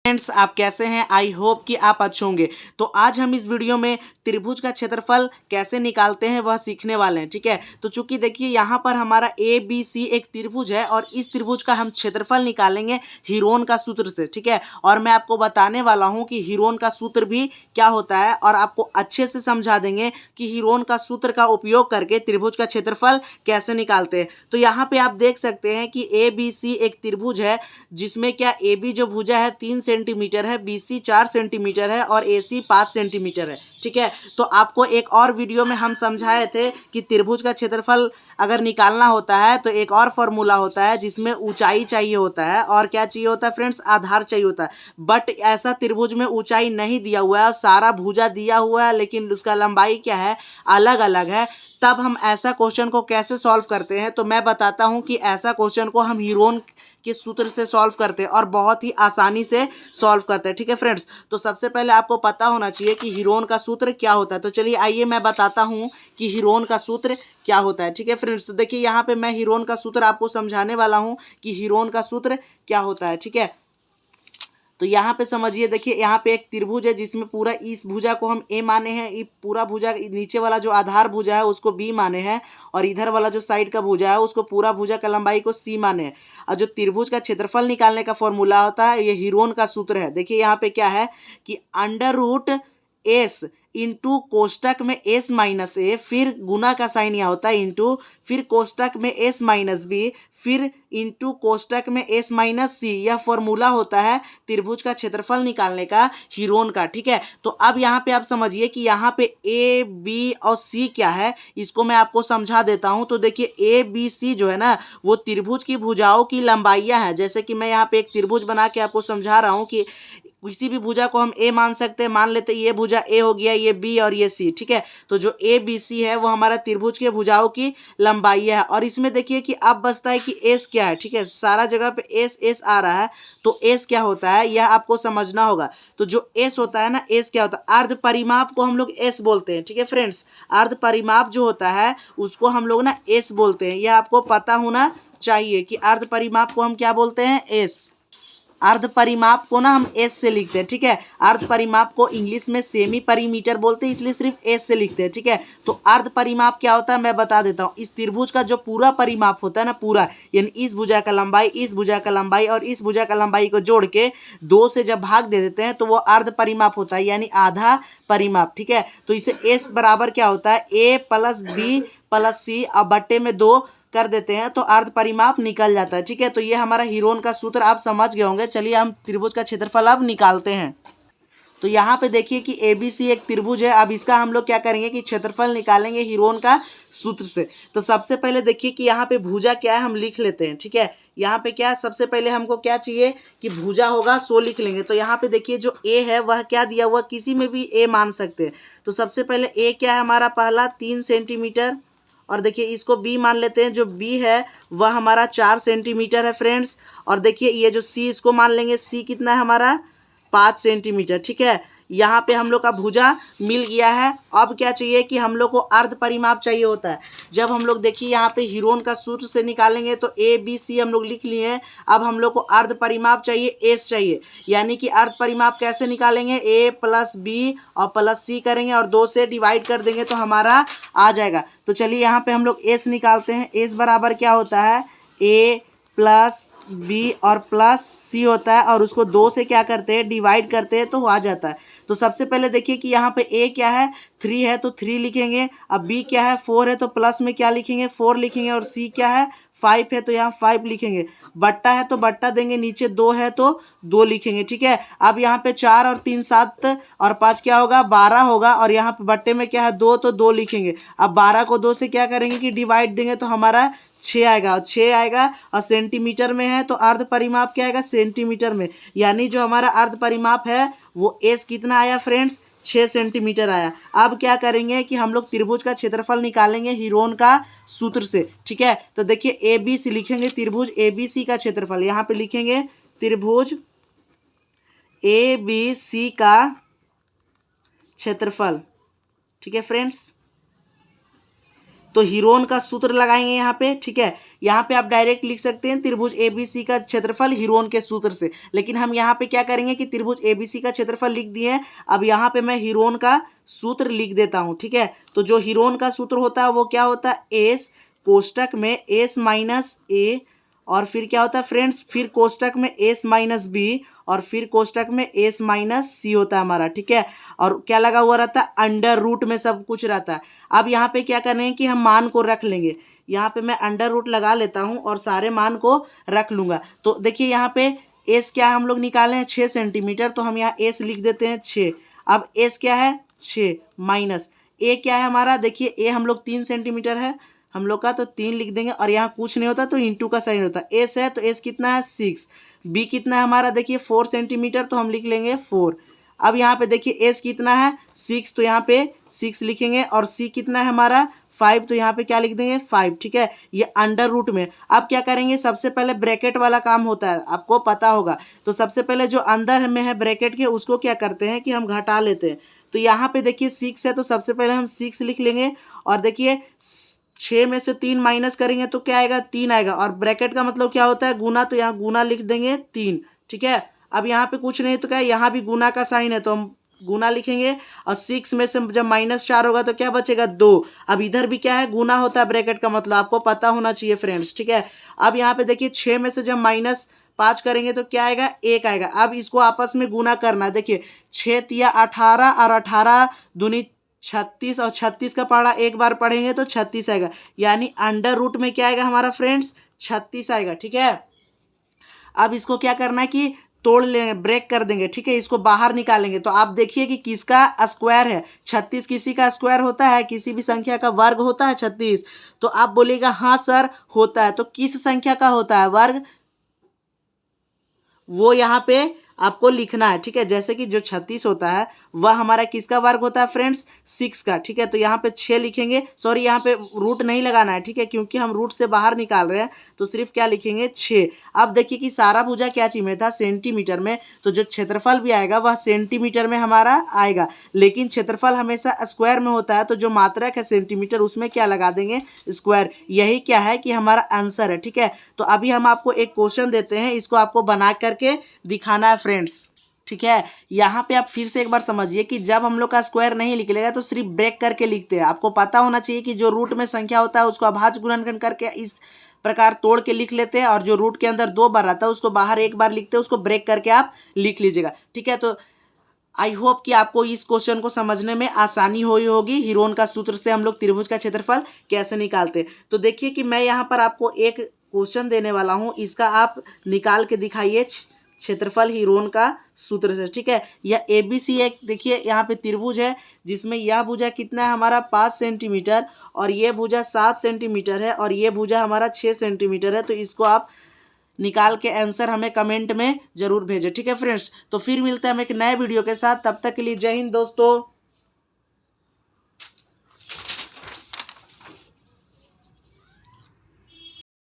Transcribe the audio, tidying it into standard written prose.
Friends, आप कैसे हैं? आई होप कि आप अच्छे होंगे। तो आज हम इस वीडियो में त्रिभुज का क्षेत्रफल कैसे निकालते हैं वह सीखने वाले हैं। ठीक है, तो चूंकि देखिए यहाँ पर हमारा ए बी सी एक त्रिभुज है और इस त्रिभुज का हम क्षेत्रफल निकालेंगे हीरोन का सूत्र से। ठीक है, और मैं आपको बताने वाला हूँ कि हीरोन का सूत्र भी क्या होता है और आपको अच्छे से समझा देंगे कि हीरोन का सूत्र का उपयोग करके त्रिभुज का क्षेत्रफल कैसे निकालते हैं। तो यहाँ पे आप देख सकते हैं कि ए बी सी एक त्रिभुज है जिसमें क्या ए बी जो भुजा है 3 सेंटीमीटर है, बी सी 4 सेंटीमीटर है और ए सी 5 सेंटीमीटर है। ठीक है, तो आपको एक और वीडियो में हम समझाए थे कि त्रिभुज का क्षेत्रफल अगर निकालना होता है तो एक और फॉर्मूला होता है जिसमें ऊंचाई चाहिए होता है और क्या चाहिए होता है फ्रेंड्स, आधार चाहिए होता है। बट ऐसा त्रिभुज में ऊंचाई नहीं दिया हुआ है, सारा भुजा दिया हुआ है लेकिन उसका लंबाई क्या है, अलग अलग है। तब हम ऐसा क्वेश्चन को कैसे सॉल्व करते हैं, तो मैं बताता हूं कि ऐसा क्वेश्चन को हम हीरोन के सूत्र से सॉल्व करते हैं और बहुत ही आसानी से सॉल्व करते हैं। ठीक है फ्रेंड्स, तो सबसे पहले आपको पता होना चाहिए कि हीरोन का सूत्र क्या होता है। तो चलिए आइए मैं बताता हूं कि हीरोन का सूत्र क्या होता है। ठीक है फ्रेंड्स, तो देखिए यहाँ पे मैं हीरोन का सूत्र आपको समझाने वाला हूं कि हीरोन का सूत्र क्या होता है। ठीक है, तो यहाँ पे समझिए, देखिए यहाँ पे एक त्रिभुज है जिसमें पूरा इस भुजा को हम ए माने हैं, ये पूरा भुजा नीचे वाला जो आधार भुजा है उसको बी माने हैं और इधर वाला जो साइड का भुजा है उसको पूरा भुजा का लंबाई को सी माने हैं। और जो त्रिभुज का क्षेत्रफल निकालने का फॉर्मूला होता है ये हीरोन का सूत्र है। देखिए यहाँ पे क्या है कि अंडर रूट एस इंटू कोष्टक में एस माइनस ए, फिर गुना का साइन यहाँ होता है इंटू, फिर कोष्टक में एस माइनस बी, फिर इंटू कोष्टक में एस माइनस सी। यह फॉर्मूला होता है त्रिभुज का क्षेत्रफल निकालने का हीरोन का। ठीक है, तो अब यहाँ पे आप समझिए कि यहाँ पे ए बी और सी क्या है, इसको मैं आपको समझा देता हूँ। तो देखिए ए बी सी जो है ना वो त्रिभुज की भुजाओं की लंबाइयाँ हैं। जैसे कि मैं यहाँ पे एक त्रिभुज बना के आपको समझा रहा हूँ कि किसी भी भुजा को हम ए मान सकते हैं। मान लेते हैं ये भुजा ए हो गया, ये बी और ये सी। ठीक है, तो जो ए बी सी है वो हमारा त्रिभुज के भुजाओं की लंबाई है। और इसमें देखिए कि अब बचता है कि एस क्या है। ठीक है, सारा जगह पे एस एस आ रहा है, तो एस क्या होता है यह आपको समझना होगा। तो जो एस होता है ना, एस क्या होता है, अर्ध परिमाप को हम लोग एस बोलते हैं। ठीक है फ्रेंड्स, अर्ध परिमाप जो होता है उसको हम लोग ना एस बोलते हैं। यह आपको पता होना चाहिए कि अर्ध परिमाप को हम क्या बोलते हैं, एस। अर्ध परिमाप को ना हम एस से लिखते हैं। ठीक है, अर्ध परिमाप को इंग्लिश में सेमी परिमीटर बोलते हैं, इसलिए सिर्फ एस से लिखते हैं। ठीक है, तो अर्ध परिमाप क्या होता है मैं बता देता हूँ। इस त्रिभुज का जो पूरा परिमाप होता है ना, पूरा यानी इस भुजा का लंबाई, इस भुजा का लंबाई और इस भुजा का लंबाई को जोड़ के 2 से जब भाग दे देते हैं तो वो अर्ध परिमाप होता है, यानी आधा परिमाप। ठीक है, तो इसे एस बराबर क्या होता है, ए प्लस बी प्लस सी अब बट्टे में 2 कर देते हैं तो अर्ध परिमाप निकल जाता है। ठीक है, तो ये हमारा हीरोन का सूत्र आप समझ गए होंगे। चलिए हम त्रिभुज का क्षेत्रफल अब निकालते हैं। तो यहाँ पे देखिए कि एबीसी एक त्रिभुज है। अब इसका हम लोग क्या करेंगे कि क्षेत्रफल निकालेंगे हीरोन का सूत्र से। तो सबसे पहले देखिए कि यहाँ पे भुजा क्या है हम लिख लेते हैं। ठीक है, यहाँ पे क्या है, सबसे पहले हमको क्या चाहिए कि भुजा होगा सो लिख लेंगे। तो यहाँ पे देखिए जो ए है वह क्या दिया हुआ, किसी में भी ए मान सकते हैं। तो सबसे पहले ए क्या है हमारा, पहला 3 सेंटीमीटर। और देखिए इसको बी मान लेते हैं, जो बी है वह हमारा 4 सेंटीमीटर है फ्रेंड्स। और देखिए ये जो सी, इसको मान लेंगे, सी कितना है हमारा, 5 सेंटीमीटर। ठीक है, यहाँ पे हम लोग का भुजा मिल गया है। अब क्या चाहिए कि हम लोग को अर्ध परिमाप चाहिए होता है। जब हम लोग देखिए यहाँ पे हीरोन का सूत्र से निकालेंगे तो ए बी सी हम लोग लिख लिए हैं। अब हम लोग को अर्ध परिमाप चाहिए, एस चाहिए। यानी कि अर्ध परिमाप कैसे निकालेंगे, ए प्लस बी और प्लस सी करेंगे और 2 से डिवाइड कर देंगे तो हमारा आ जाएगा। तो चलिए यहाँ पे हम लोग एस निकालते हैं। एस बराबर क्या होता है, ए प्लस बी और प्लस सी होता है और उसको 2 से क्या करते हैं, डिवाइड करते हैं तो आ जाता है। तो सबसे पहले देखिए कि यहाँ पे ए क्या है, 3 है तो 3 लिखेंगे। अब बी क्या है, 4 है तो प्लस में क्या लिखेंगे, 4 लिखेंगे। और सी क्या है, 5 है तो यहाँ 5 लिखेंगे। बट्टा है तो बट्टा देंगे, नीचे 2 है तो 2 लिखेंगे। ठीक है, अब यहाँ पे 4 और 3 7 और 5 क्या होगा, 12 होगा। और यहाँ पे बट्टे में क्या है, 2 तो 2 लिखेंगे। अब 12 को 2 से क्या करेंगे कि डिवाइड देंगे तो हमारा 6 आएगा, और 6 आएगा। और सेंटीमीटर में है तो अर्ध परिमाप क्या आएगा, सेंटीमीटर में। यानी जो हमारा अर्ध परिमाप है वो एस कितना आया फ्रेंड्स, 6 सेंटीमीटर आया। अब क्या करेंगे कि हम लोग त्रिभुज का क्षेत्रफल निकालेंगे हीरोन का सूत्र से। ठीक है, तो देखिए ए बी सी लिखेंगे, त्रिभुज ए बी सी का क्षेत्रफल यहाँ पे लिखेंगे, त्रिभुज ए बी सी का क्षेत्रफल। ठीक है फ्रेंड्स, तो हीरोन का सूत्र लगाएंगे यहाँ पे, ठीक है। यहाँ पे आप डायरेक्ट लिख सकते हैं त्रिभुज ABC का क्षेत्रफल हीरोन के सूत्र से, लेकिन हम यहाँ पे क्या करेंगे कि त्रिभुज ABC का क्षेत्रफल लिख दिए हैं, अब यहाँ पे मैं हीरोन का सूत्र लिख देता हूँ, ठीक है। तो जो हीरोन का सूत्र होता है वो क्या होता है, एस कोष्टक में एस माइनस ए, और फिर क्या होता है फ्रेंड्स, फिर कोष्टक में एस माइनस बी, और फिर कोष्टक में एस माइनस सी होता है हमारा, ठीक है। और क्या लगा हुआ रहता है, अंडर रूट में सब कुछ रहता है। अब यहाँ पे क्या करना है कि हम मान को रख लेंगे, यहाँ पे मैं अंडर रूट लगा लेता हूँ और सारे मान को रख लूँगा। तो देखिए यहाँ पे एस क्या हम लोग निकाले हैं 6 सेंटीमीटर, तो हम यहाँ एस लिख देते हैं 6। अब एस क्या है 6 माइनस ए क्या है हमारा, देखिए ए हम लोग 3 सेंटीमीटर है हम लोग का, तो 3 लिख देंगे, और यहाँ कुछ नहीं होता तो इंटू का साइन होता है। एस है तो एस कितना है 6, बी कितना है हमारा देखिए 4 सेंटीमीटर, तो हम लिख लेंगे 4। अब यहाँ पे देखिए एस कितना है 6, तो यहाँ पे 6 लिखेंगे, और सी कितना है हमारा 5, तो यहाँ पे क्या लिख देंगे 5, ठीक है। ये अंडर रूट में। अब क्या करेंगे, सबसे पहले ब्रैकेट वाला काम होता है, आपको पता होगा। तो सबसे पहले जो अंदर में है ब्रैकेट के उसको क्या करते हैं कि हम घटा लेते हैं। तो यहाँ पे देखिए 6 है, तो सबसे पहले हम 6 लिख लेंगे, और देखिए 6 में से 3 माइनस करेंगे तो क्या आएगा 3 आएगा, और ब्रैकेट का मतलब क्या होता है गुना, तो यहाँ गुना लिख देंगे 3, ठीक है। अब यहाँ पे कुछ नहीं तो क्या है, यहाँ भी गुना का साइन है तो हम गुना लिखेंगे, और 6 में से जब -4 होगा तो क्या बचेगा 2। अब इधर भी क्या है गुना होता है ब्रैकेट का मतलब, आपको पता होना चाहिए फ्रेंड्स, ठीक है। अब यहाँ पे देखिए 6 में से जब -5 करेंगे तो क्या आएगा 1 आएगा। अब इसको आपस में गुना करना है, देखिए 6 तिया 18, और 18 दूनी 36, और 36 का पढ़ा एक बार पढ़ेंगे तो 36 आएगा, यानी अंडर रूट में क्या आएगा हमारा फ्रेंड्स 36 आएगा, ठीक है। अब इसको क्या करना है कि तोड़ लेंगे, ब्रेक कर देंगे, ठीक है, इसको बाहर निकालेंगे। तो आप देखिए कि किसका स्क्वायर है 36, किसी का स्क्वायर होता है, किसी भी संख्या का वर्ग होता है 36। तो आप बोलिएगा हाँ सर होता है, तो किस संख्या का होता है वर्ग, वो यहाँ पे आपको लिखना है, ठीक है। जैसे कि जो 36 होता है वह हमारा किसका वर्ग होता है फ्रेंड्स 6 का, ठीक है। तो यहाँ पे 6 लिखेंगे, सॉरी यहाँ पे रूट नहीं लगाना है, ठीक है, क्योंकि हम रूट से बाहर निकाल रहे हैं, तो सिर्फ क्या लिखेंगे 6। अब देखिए कि सारा भुजा क्या चीज में था सेंटीमीटर में, तो जो क्षेत्रफल भी आएगा वह सेंटीमीटर में हमारा आएगा, लेकिन क्षेत्रफल हमेशा स्क्वायर में होता है, तो जो मात्रक है सेंटीमीटर उसमें क्या लगा देंगे स्क्वायर। यही क्या है कि हमारा आंसर है, ठीक है। तो अभी हम आपको एक क्वेश्चन देते हैं, इसको आपको बना करके दिखाना है फ्रेंड्स, ठीक है। यहाँ पे आप फिर से एक बार समझिए कि जब हम लोग का स्क्वायर नहीं निकलेगा तो सिर्फ ब्रेक करके लिखते हैं। आपको पता होना चाहिए कि जो रूट में संख्या होता है उसको अभाज्य गुणनखंड करके इस प्रकार तोड़ के लिख लेते हैं, और जो रूट के अंदर 2 बार आता है उसको बाहर एक बार लिखते हैं, उसको ब्रेक करके आप लिख लीजिएगा, ठीक है। तो आई होप कि आपको इस क्वेश्चन को समझने में आसानी हुई होगी। हीरोन का सूत्र से हम लोग त्रिभुज का क्षेत्रफल कैसे निकालते हैं। तो देखिए कि मैं यहाँ पर आपको एक क्वेश्चन देने वाला हूँ, इसका आप निकाल के दिखाइए क्षेत्रफल हीरोन का सूत्र से, ठीक है। यह ABC एक देखिए यहाँ पे त्रिभुज है, जिसमें यह भुजा कितना है हमारा 5 सेंटीमीटर, और ये भुजा 7 सेंटीमीटर है, और ये भुजा हमारा 6 सेंटीमीटर है। तो इसको आप निकाल के आंसर हमें कमेंट में जरूर भेजें, ठीक है फ्रेंड्स। तो फिर मिलते हैं हम एक नए वीडियो के साथ, तब तक के लिए जय हिंद दोस्तों।